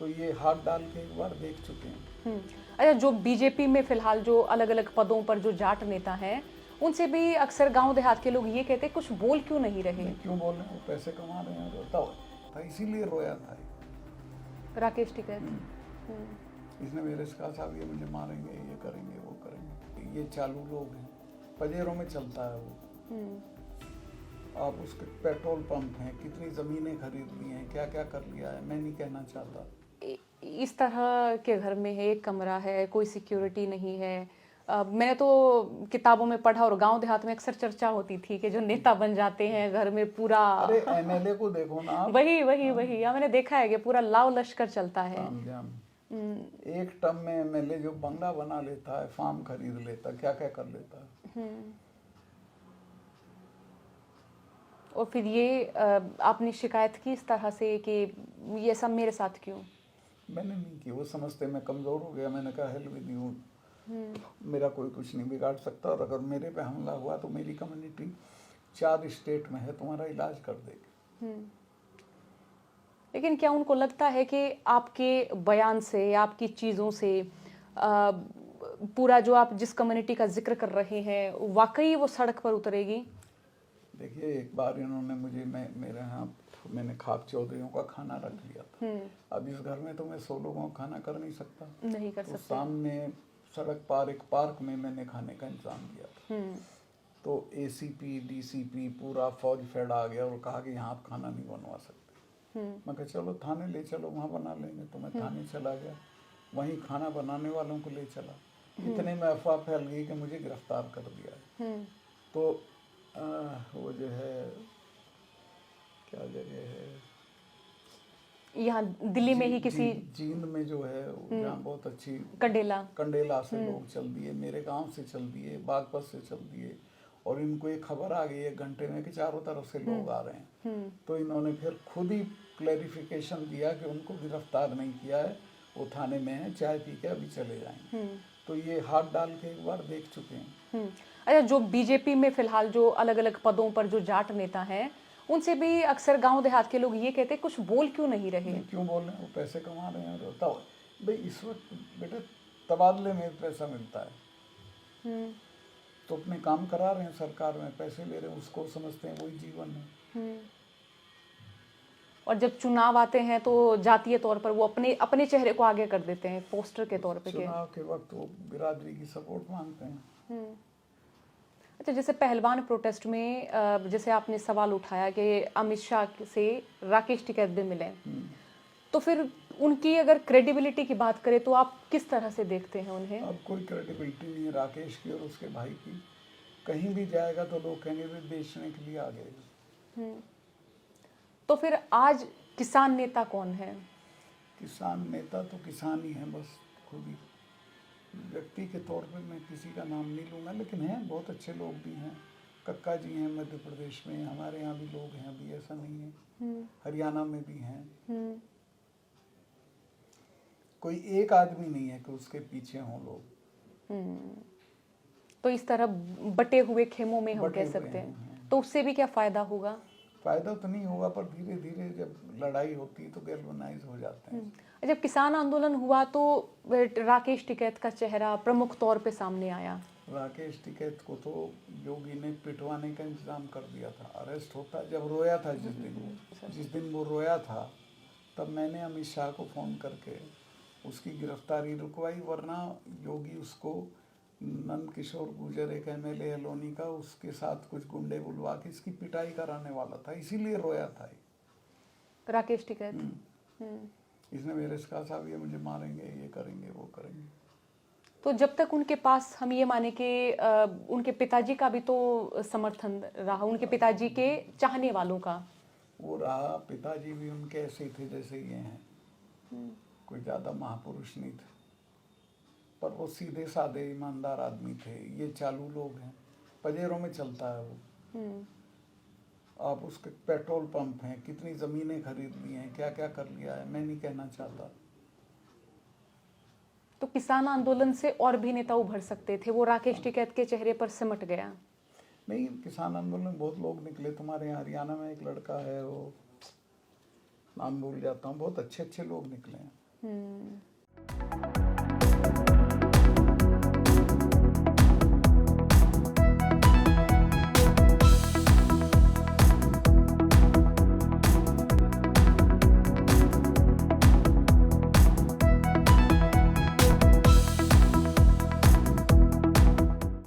तो ये हाथ डाल के एक बार देख चुके हैं। अच्छा, जो बीजेपी में फिलहाल जो अलग अलग पदों पर जो जाट नेता हैं, उनसे भी अक्सर गांव देहात के लोग ये कहते हैं कुछ बोल क्यों नहीं रहे। क्यों बोल रहे हैं, वो पैसे कमा रहे हैं, रोता था इसीलिए रोया था। राकेश टिकैत इसने मेरे से कहा साहब ये मुझे मारेंगे, ये करेंगे, वो करेंगे। ये चालू लोग हैं, पजेरों में चलता है वो। आप उसके पेट्रोल पंप हैं, कितनी ज़मीनें खरीद ली हैं, क्या क्या कर लिया है, मैं नहीं कहना चाहता। इस तरह के घर में है, एक कमरा है, कोई सिक्योरिटी नहीं है। मैंने तो किताबों में पढ़ा और गांव देहात में अक्सर चर्चा होती थी कि जो नेता बन जाते हैं घर में पूरा अरे एमएलए को देखो ना आप। वही मैंने देखा है कि पूरा लाव लश्कर चलता है। एक टर्म में एमएलए जो बंगला बना लेता है, फार्म खरीद लेता है, क्या क्या कर लेता है। और फिर ये आपने शिकायत की इस तरह से कि ये सब मेरे साथ क्यों। मैंने नहीं की, वो समझते मैं कमज़ोर हो गया। मैंने कहा हेल विद यू, मेरा कोई कुछ नहीं बिगाड़ सकता, और अगर मेरे पे हमला हुआ तो मेरी कम्युनिटी 4 स्टेट में है, तुम्हारा इलाज कर देगी। लेकिन क्या उनको लगता है कि आपके बयान से, आपकी चीज़ों से पूरा जो आप जिस कम्युनिटी का जिक्र कर रहे हैं वाकई वो सड़क पर उतरेगी। देखिए, एक बार इन्होंने मुझे मेरे यहाँ मैंने खाप चौधरीयों का खाना रख लिया था। अब इस घर में तो मैं 100 लोगों का खाना कर नहीं सकता, नहीं कर सकते। सामने सड़क पार एक पार्क में मैंने खाने का इंतजाम किया था। तो एसीपी डीसीपी पूरा फौज फेड आ गया और कहा कि यहाँ आप खाना नहीं बनवा सकते। मैं कहा चलो थाने ले चलो, वहाँ बना लेंगे। तो मैं थाने चला गया, वहीं खाना बनाने वालों को ले चला। इतने में अफवाह फैल गई कि मुझे गिरफ्तार कर दिया है। तो वो जो है, क्या जगह है यहाँ दिल्ली में ही किसी जींद में जो है, जहाँ बहुत अच्छी कंडेला से लोग चल दिए, मेरे गांव से चल दिए, बागपत से चल दिए, और इनको एक खबर आ गई 1 घंटे में कि चारों तरफ से लोग आ रहे हैं। तो इन्होंने फिर खुद ही क्लैरिफिकेशन दिया कि उनको गिरफ्तार नहीं किया है, वो थाने में है, चाय पी के अभी चले जाएंगे। तो ये हाथ डाल के एक बार देख चुके हैं। अच्छा, जो बीजेपी में फिलहाल जो अलग अलग पदों पर जो जाट नेता हैं, उनसे भी अक्सर गांव देहात के लोग ये कहते हैं कुछ बोल क्यों नहीं रहे। क्यों बोल रहे हैं, वो पैसे कमा रहे हैं, रोता भाई इस वक्त बेटे तबादले में पैसा मिलता है, तो अपने काम करा रहे हैं, सरकार में पैसे ले रहे हैं, उसको समझते हैं वही जीवन है। और जब चुनाव आते हैं तो जातीय तौर पर वो अपने चेहरे को आगे कर देते हैं पोस्टर के तौर पे। चुनाव के वक्त वो बिरादरी की सपोर्ट मांगते हैं। अच्छा, जैसे पहलवान प्रोटेस्ट में जैसे आपने सवाल उठाया कि अमित शाह से राकेश टिकैत भी मिले, तो फिर उनकी अगर क्रेडिबिलिटी की बात करें तो आप किस तरह से देखते हैं उन्हें। अब कोई क्रेडिबिलिटी नहीं है राकेश की और उसके भाई की। कहीं भी जाएगा तो लोग कहेंगे वे बेचने के लिए आ गए। तो फिर आज किसान नेता कौन है। किसान नेता तो किसान ही है, बस खुद ही। व्यक्ति के तौर पे मैं किसी का नाम नहीं लूँगा, लेकिन हैं बहुत अच्छे लोग भी हैं। कक्का जी हैं मध्य प्रदेश में, हमारे यहाँ भी लोग हैं, अभी ऐसा नहीं है। हरियाणा में भी हैं। कोई एक आदमी नहीं है कि उसके पीछे हों लोग। तो इस तरह बटे हुए खेमों में हम कह सकते हैं, तो उससे भी क्या फायदा होगा। फायदा तो नहीं होगा, पर धीरे धीरे जब लड़ाई होती है तो गैल्वेनाइज हो जाते हैं। जब किसान आंदोलन हुआ तो राकेश टिकैत का चेहरा प्रमुख तौर पे सामने आया। राकेश टिकैत को तो योगी ने पिटवाने का इंतजाम कर दिया था, अरेस्ट होता। जब रोया था जिस दिन वो रोया था, तब मैंने अमित शाह को फ़ोन करके उसकी गिरफ्तारी रुकवाई, वरना योगी उसको नंद किशोर गुर्जर एक एमएलए अलोनी का, उसके साथ कुछ गुंडे बुलवा के इसकी पिटाई कराने वाला था, इसीलिए रोया था राकेश टिकैत। इसने मेरे से कहा साहब ये मुझे मारेंगे, ये करेंगे, वो करेंगे। तो जब तक उनके पास हम ये माने कि उनके पिताजी का भी तो समर्थन रहा, उनके पिताजी के चाहने वालों का वो रहा। पिताजी भी उनके ऐसे ही थे जैसे ये हैं, कोई ज़्यादा महापुरुष नहीं थे, पर वो सीधे साधे ईमानदार आदमी थे। ये चालू लोग हैं, पजेरों में चलता है वो। आप उसके पेट्रोल पंप हैं, कितनी ज़मीनें खरीद ली हैं, क्या क्या कर लिया है, मैं नहीं कहना चाहता। तो किसान आंदोलन से और भी नेता उभर सकते थे, वो राकेश टिकैत के चेहरे पर सिमट गया। नहीं, किसान आंदोलन में बहुत लोग निकले। तुम्हारे यहाँ हरियाणा में एक लड़का है, वो नाम भूल जाता हूँ, बहुत अच्छे अच्छे लोग निकले हैं। हम्म।